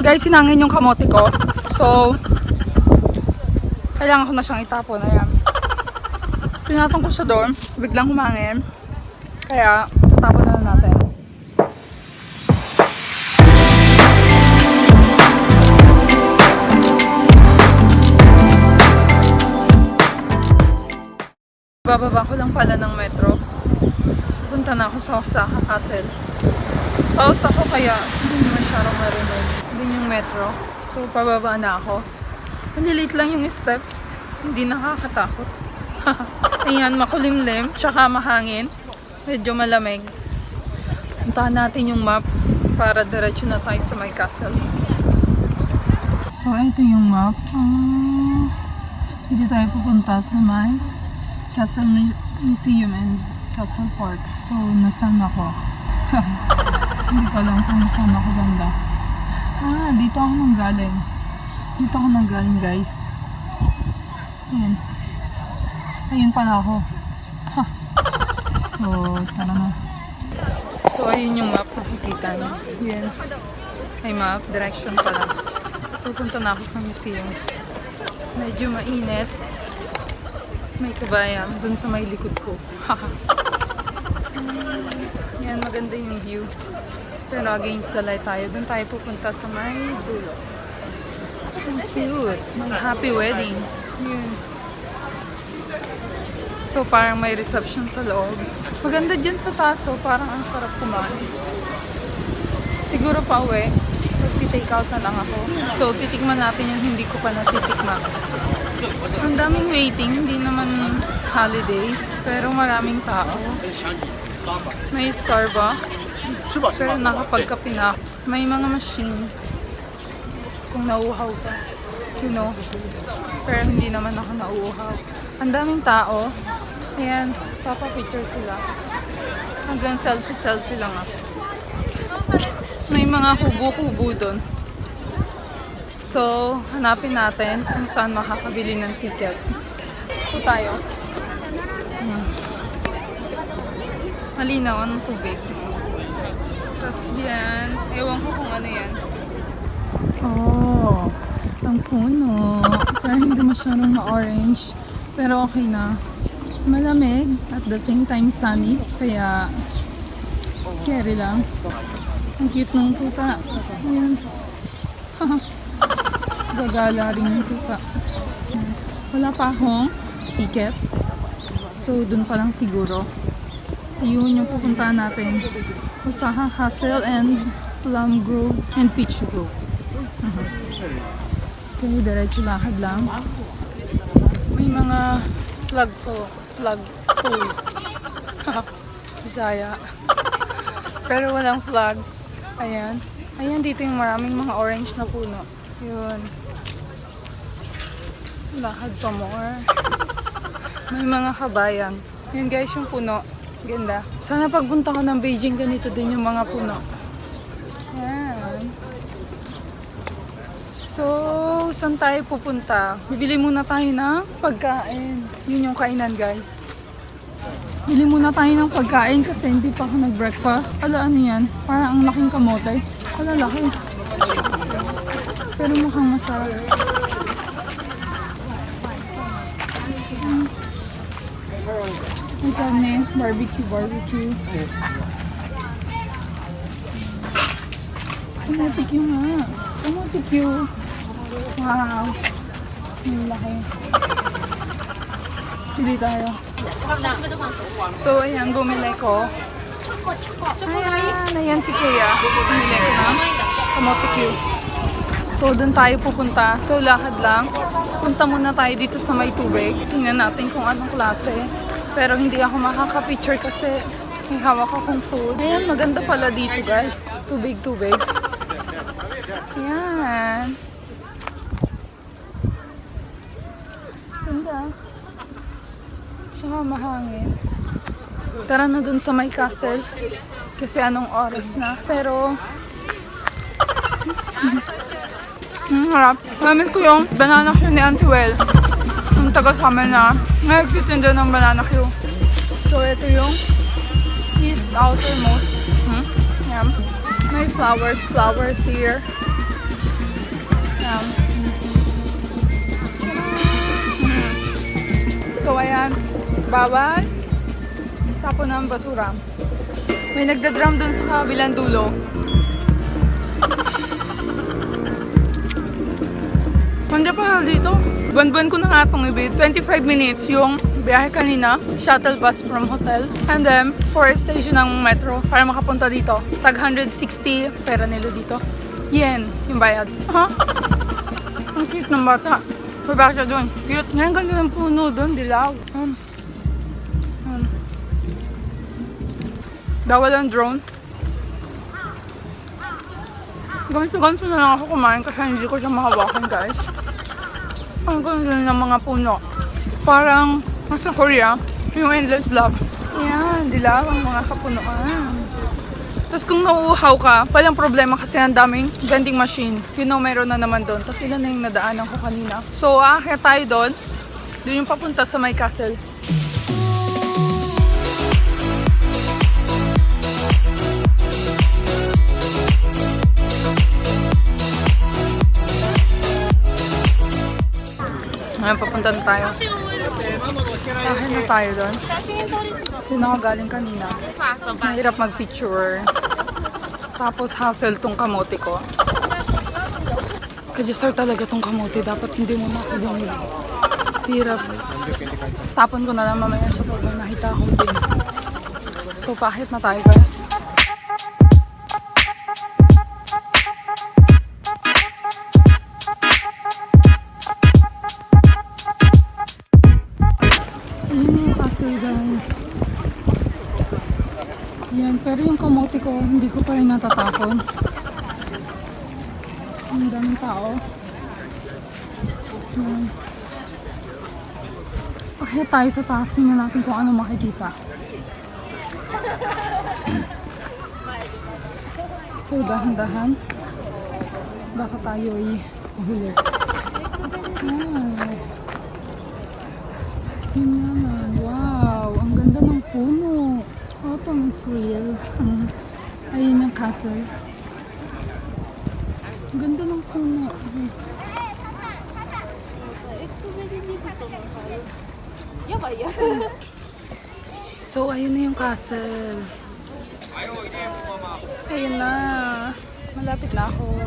Guys, sinangin yung kamote ko. So, kailangan ko na siyang itapon. Ayan. Pinatong ko siya doon. Biglang humangin. Kaya, tapon na lang natin. Bababa ko lang pala ng metro. Punta na ako sa Osaka Castle. Paus ako kaya hindi masyadong marinig din yung metro. So pababa na ako. Maliliit lang yung steps. Hindi nakakatakot. Ayan, makulimlim. Tsaka mahangin. Medyo malamig. Puntahan natin yung map para diretso na tayo sa may castle. So ito yung map. Dito tayo pupunta sa may Castle Museum and Castle Park. So, nasan ako? Hindi ko alam kung nasan ako banda. Dito ako nanggaling. Dito ako nanggaling, guys. Ayan. Ayun pala ako. So, tara na. So, ayun yung map. Makikita nyo. Ayan. May map. Direction pala. So, punta na ako sa museum. Medyo mainit. May kabayan dun sa may likod ko. Yan, maganda yung view. Pero against the light tayo. Dun tayo pupunta sa may dulo. Ang cute. Happy wedding. Yun. So parang may reception sa loob. Maganda dyan sa taas. So parang ang sarap kumain. Siguro pa uwi. Mag-take out na lang ako. So titikman natin yung hindi ko pa natitikman. Ang daming waiting, hindi naman holidays, pero maraming tao. May Starbucks, pero nakapagkape na. May mga machine, kung nauuhaw ka, you know, pero hindi naman ako nauuhaw. Ang daming tao, ayan, papapicture sila. Hanggang selfie-selfie lang ako. So, may mga hubo-hubo doon. So, hanapin natin kung saan makakabili ng ticket. So, tayo. Malinaw, anong tubig. Tapos dyan, ewan ko kung ano yan. Oh, ang puno. Pero hindi masyadong ma-orange. Pero okay na. Malamig, at the same time sunny. Kaya, carry lang. Ang cute nung puta. Ayan. Gagala rin yung tuka. Wala pa akong ticket. So, dun pa lang siguro. Yun yung pupuntahan natin. Osaka Castle and Plum Grove and Peach Grove. Okay, diretso lakad lang. May mga plug pole. Bisaya. Pero walang flags. Ayan. Ayan, dito yung maraming mga orange na puno. Yun. Lakad pa more. May mga kabayan. Yun guys, yung puno. Ganda. Sana pagpunta ko ng Beijing, ganito din yung mga puno. Yan. So, saan tayo pupunta? Bibili muna tayo ng pagkain. Yun yung kainan guys. Bili muna tayo ng pagkain kasi hindi pa ako nag-breakfast. Ala, ano yan? Parang ang laking kamote. Ala, laki. Pero mukhang masarap. May karne, barbecue. Kamote Q nga. Kamote Q. Wow. Ang laki. Pili tayo. So, ayan, bumili ko. Ayan si Kuya. Bumili ko na kamote Q. So, dun tayo pupunta. So, lakad lang. Punta muna tayo dito sa may tubig. Tingnan natin kung anong klase. Pero hindi ako makaka-picture kasi may hawak akong food. Ayan, maganda pala dito guys. Tubig. Ayan. Ganda. Tsaka mahangin. Tara na dun sa may castle. Kasi anong oras na. Pero harap. Gamit ko yung banana Q ni Auntie Well. Yung taga sa amin na nagtitinda ng banana Q. So, ito yung east outermost. Yan. May flowers here. Yan. So, ayan. Bawal. Tapon ng basura. May nagda-drum dun sa kabilang dulo. Manda pa dito. Buwan-buwan ko na nga itong ibig. 25 minutes yung biyahe kanina. Shuttle bus from hotel. And then, 4 station ng metro para makapunta dito. Tag 160 pera nila dito. Yen, yung bayad. Ha? Ang cute ng bata. Baba siya dun. Cute. Ngayon ganda ng puno dun. Dilaw. Dawal ang drone. Ganito na lang ako kumain kasi hindi ko siya mahawakan, guys. Ang ganda ng mga puno. Parang nasa Korea, yung endless love. Yan, dilaw ang mga kapunuan. Tapos kung nauuhaw ka, walang problema kasi ang daming vending machine. You know, meron na naman doon. Tapos ilan na yung nadaanan ko kanina. So, aakyat tayo doon. Doon yung papunta sa may castle. Ngayon, papunta na tayo. Akin na tayo doon. Doon ako galing kanina. Mahirap mag-picture. Tapos hassle tong kamote ko. Kajisar talaga tong kamote. Dapat hindi mo nakulong. Hirap. Tapon ko na lang mamaya siya pag may nakita akong bin. So, pahit na tayo, guys. Yan, pero yung kamote ko, hindi ko pa rin natatapon. Ang daming tao. Yan. Okay, tayo sa taas. Tingnan natin kung ano makikita. So, dahan-dahan. Baka tayo ay hulog. Yun yan. Wow, ang ganda ng puno. Autumn is real. Ayun yung castle. Ang ganda ng puno. So, ayun na yung castle. Ayun na. Malapit na ako.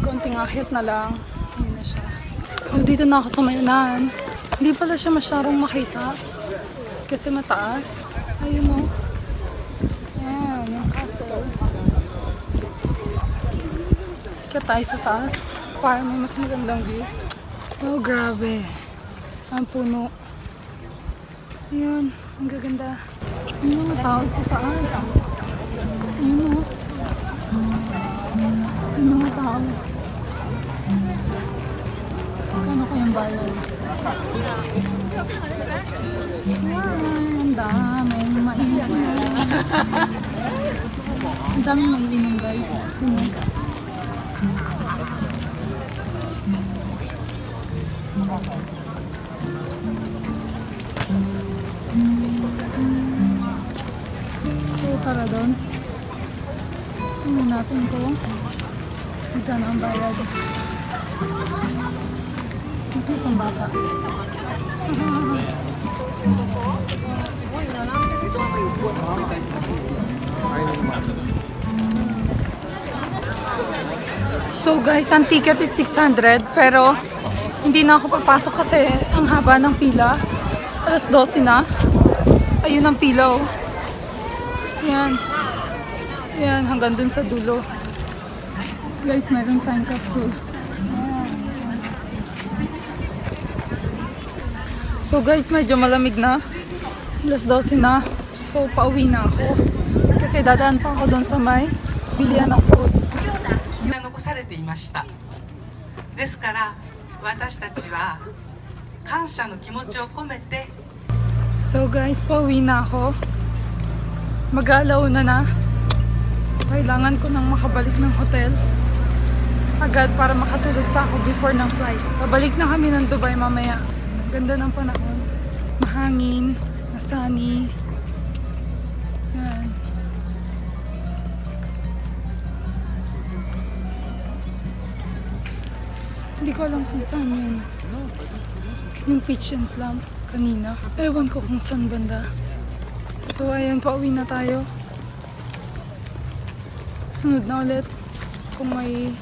Konting akyat na lang. Ayun na siya. Oh, dito na ako sa mayunan. Hindi pala siya masyadong makita. Kasi mataas. Ayun o. Ayan, yung castle. Kaya tayo sa taas. Para may mas magandang view. Oh, grabe. Ang puno. Ayun, ang gaganda. Yung mga tao sa taas. Ayun o. Yung mga tao. Kano kayang bayan? Ang daming maiinom. Ang daming maiinom, guys. So, tara doon. Tingnan natin kung magkano ang bayad. Ito itong bata. So guys, ang ticket is 600 pero hindi na ako papasok kasi ang haba ng pila. Alas 12 na. Ayun ang pila oh. Yan. Yan, hanggang dun sa dulo. Guys, mayroong time capsule. So guys, medyo malamig na. Alas 12 na. So, pauwi na ako. Kasi dadaan pa ako doon sa may bilihan ng food. 残されていました。ですから私たちは感謝の気持ちを込めて So guys, pauwi na ako. Mag-aalaw na. Kailangan ko nang makabalik ng hotel agad para makatulog pa ako before ng flight. Pabalik na kami ng Dubai mamaya. Ganda ng panahon. Mahangin, sunny. Yan. Hindi ko alam kung saan yun. Yung peach and plum kanina. Ewan ko kung saan banda. So, ayan, pauwi na tayo. Sunod na ulit kung may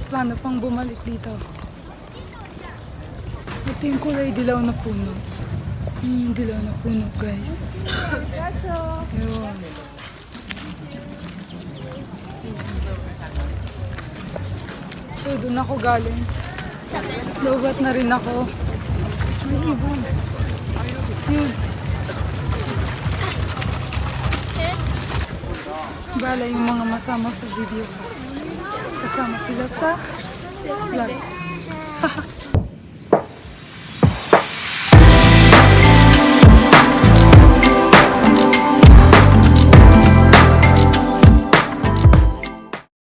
plano pang bumalik dito. Ito yung kulay dilaw na puno. Yun yung dilaw na puno, guys. Yun. So, doon ako galing. Lobat na rin ako. May ibon. Yun. Bala yung mga masama sa video ko. Kasama sila sa vlog.